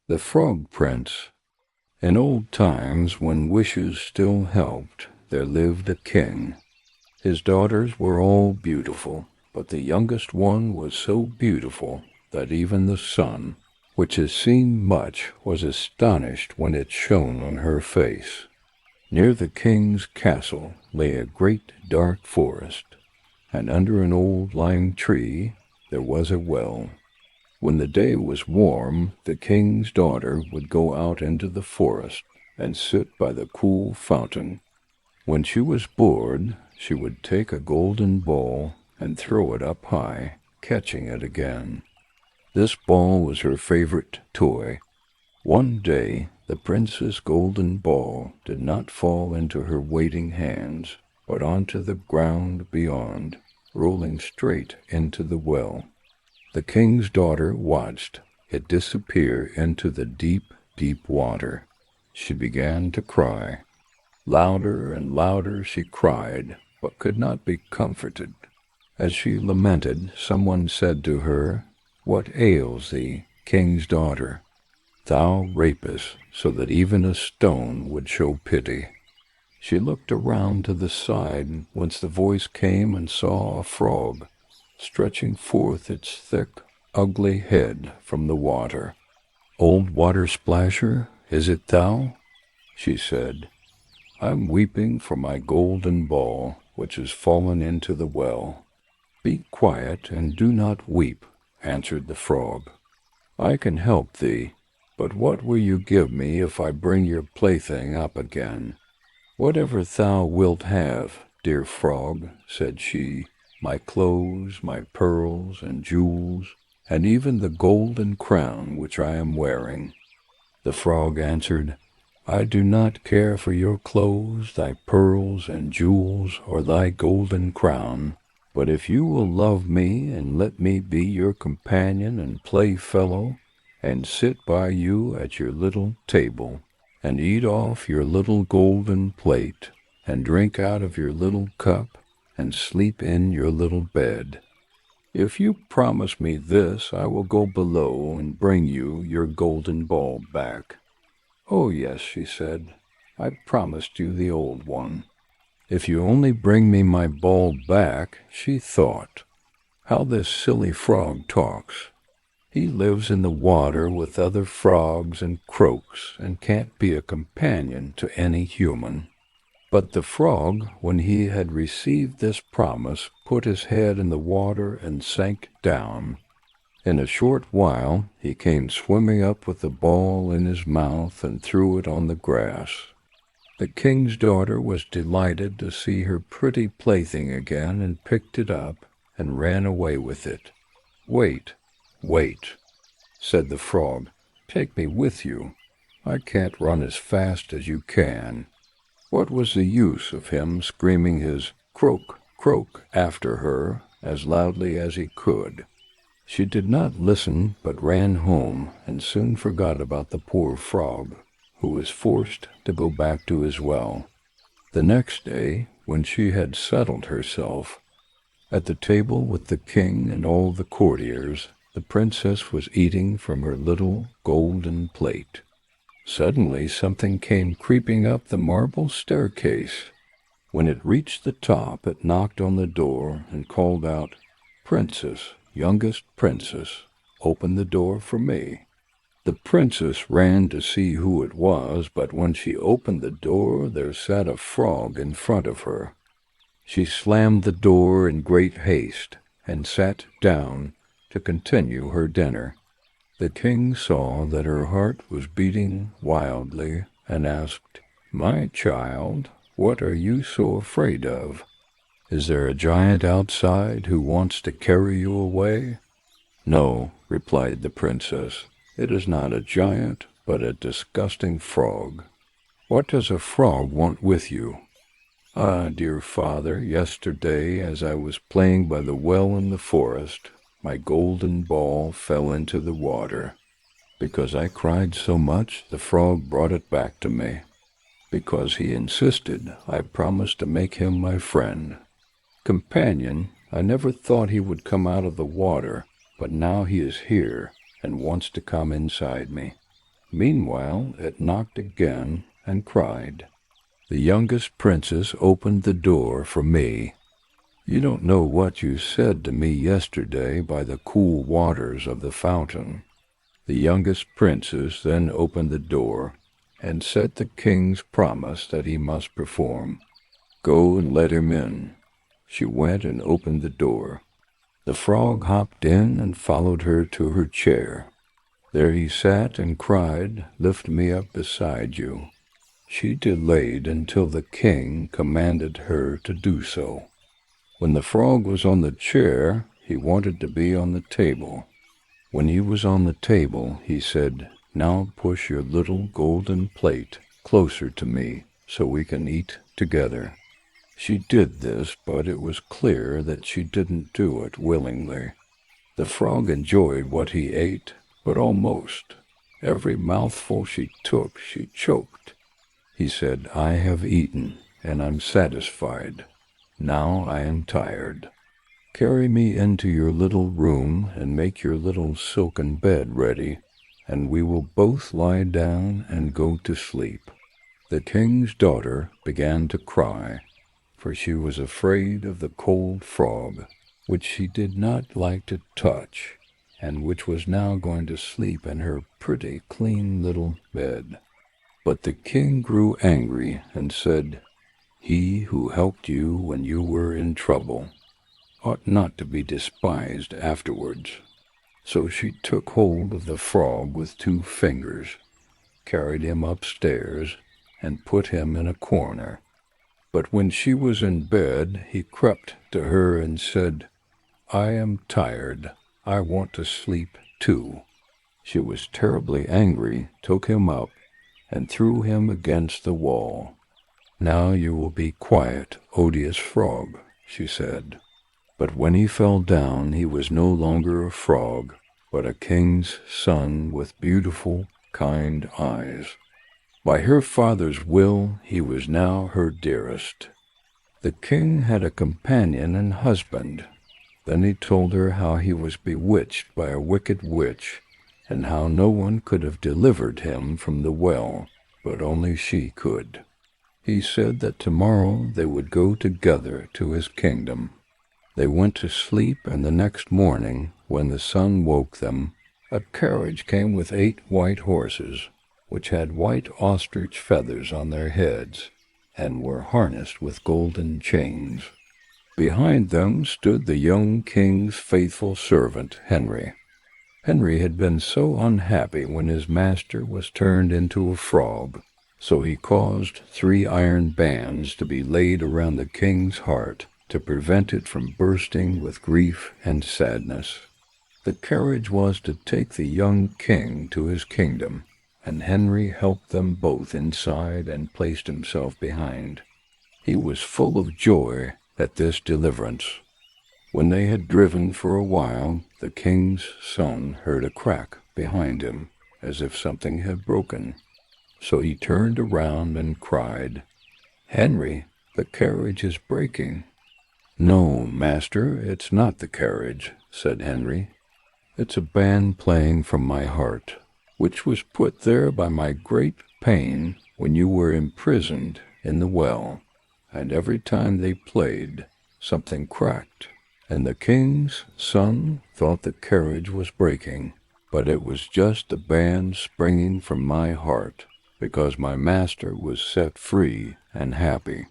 The Frog Prince. In old times, when wishes still helped, there lived a king. His daughters were all beautiful, but the youngest one was so beautiful that even the sun, which has seen much, was astonished when it shone on her face. Near the king's castle lay a great dark forest, and under an old lime tree there was a well. When the day was warm, the king's daughter would go out into the forest and sit by the cool fountain. When she was bored, she would take a golden ball and throw it up high, catching it again. This ball was her favorite toy. One day, the princess' golden ball did not fall into her waiting hands, but onto the ground beyond, rolling straight into the well. The king's daughter watched it disappear into the deep, deep water. She began to cry. Louder and louder she cried, but could not be comforted. As she lamented, someone said to her, "What ails thee, king's daughter? Thou rapest, so that even a stone would show pity." She looked around to the side whence the voice came and saw a frog stretching forth its thick, ugly head from the water. "Old water splasher, is it thou?" she said. "I'm weeping for my golden ball, which has fallen into the well." "Be quiet and do not weep," answered the frog. "I can help thee, but what will you give me if I bring your plaything up again?" "Whatever thou wilt have, dear frog," said she, "my clothes, my pearls and jewels, and even the golden crown which I am wearing." The frog answered, "I do not care for your clothes, thy pearls and jewels, or thy golden crown, but if you will love me and let me be your companion and playfellow, and sit by you at your little table, and eat off your little golden plate, and drink out of your little cup, and sleep in your little bed. If you promise me this, I will go below and bring you your golden ball back." "Oh, yes," she said, "I promised you the old one." "If you only bring me my ball back," she thought, "how this silly frog talks. He lives in the water with other frogs and croaks, and can't be a companion to any human." But the frog, when he had received this promise, put his head in the water and sank down. In a short while he came swimming up with the ball in his mouth and threw it on the grass. The king's daughter was delighted to see her pretty plaything again, and picked it up and ran away with it. "Wait, wait," said the frog. "Take me with you. I can't run as fast as you can." What was the use of him screaming his croak, croak after her as loudly as he could? She did not listen, but ran home, and soon forgot about the poor frog, who was forced to go back to his well. The next day, when she had settled herself at the table with the king and all the courtiers, the princess was eating from her little golden plate. Suddenly something came creeping up the marble staircase. When it reached the top, it knocked on the door and called out, "Princess, youngest princess, open the door for me." The princess ran to see who it was, but when she opened the door, there sat a frog in front of her. She slammed the door in great haste and sat down to continue her dinner. The king saw that her heart was beating wildly and asked, "My child, what are you so afraid of? Is there a giant outside who wants to carry you away?" "No," replied the princess, "it is not a giant, but a disgusting frog." "What does a frog want with you?" "Ah, dear father, yesterday, as I was playing by the well in the forest, my golden ball fell into the water. Because I cried so much, the frog brought it back to me. Because he insisted, I promised to make him my friend. Companion, I never thought he would come out of the water, but now he is here and wants to come inside me." Meanwhile, it knocked again and cried. The youngest princess opened the door for me. You don't know what you said to me yesterday by the cool waters of the fountain. The youngest princess then opened the door and said the king's promise that he must perform. Go and let him in. She went and opened the door. The frog hopped in and followed her to her chair. There he sat and cried, "Lift me up beside you." She delayed until the king commanded her to do so. When the frog was on the chair, he wanted to be on the table. When he was on the table, he said, "Now push your little golden plate closer to me so we can eat together." She did this, but it was clear that she didn't do it willingly. The frog enjoyed what he ate, but almost. Every mouthful she took, she choked. He said, "I have eaten, and I'm satisfied. Now I am tired. Carry me into your little room and make your little silken bed ready, and we will both lie down and go to sleep." The king's daughter began to cry, for she was afraid of the cold frog, which she did not like to touch, and which was now going to sleep in her pretty, clean little bed. But the king grew angry and said, "He who helped you when you were in trouble ought not to be despised afterwards." So she took hold of the frog with 2 fingers, carried him upstairs, and put him in a corner. But when she was in bed, he crept to her and said, "I am tired. I want to sleep too." She was terribly angry, took him up, and threw him against the wall. "Now you will be quiet, odious frog," she said. But when he fell down, he was no longer a frog, but a king's son with beautiful, kind eyes. By her father's will, he was now her dearest. The king had a companion and husband. Then he told her how he was bewitched by a wicked witch, and how no one could have delivered him from the well, but only she could. He said that tomorrow they would go together to his kingdom. They went to sleep, and the next morning, when the sun woke them, a carriage came with 8 white horses, which had white ostrich feathers on their heads, and were harnessed with golden chains. Behind them stood the young king's faithful servant, Henry. Henry had been so unhappy when his master was turned into a frog, so he caused 3 iron bands to be laid around the king's heart to prevent it from bursting with grief and sadness. The carriage was to take the young king to his kingdom, and Henry helped them both inside and placed himself behind. He was full of joy at this deliverance. When they had driven for a while, the king's son heard a crack behind him, as if something had broken. So he turned around and cried, "Henry, the carriage is breaking." "No, master, it's not the carriage," said Henry. "It's a band playing from my heart, which was put there by my great pain when you were imprisoned in the well, and every time they played, something cracked, and the king's son thought the carriage was breaking, but it was just the band springing from my heart, because my master was set free and happy."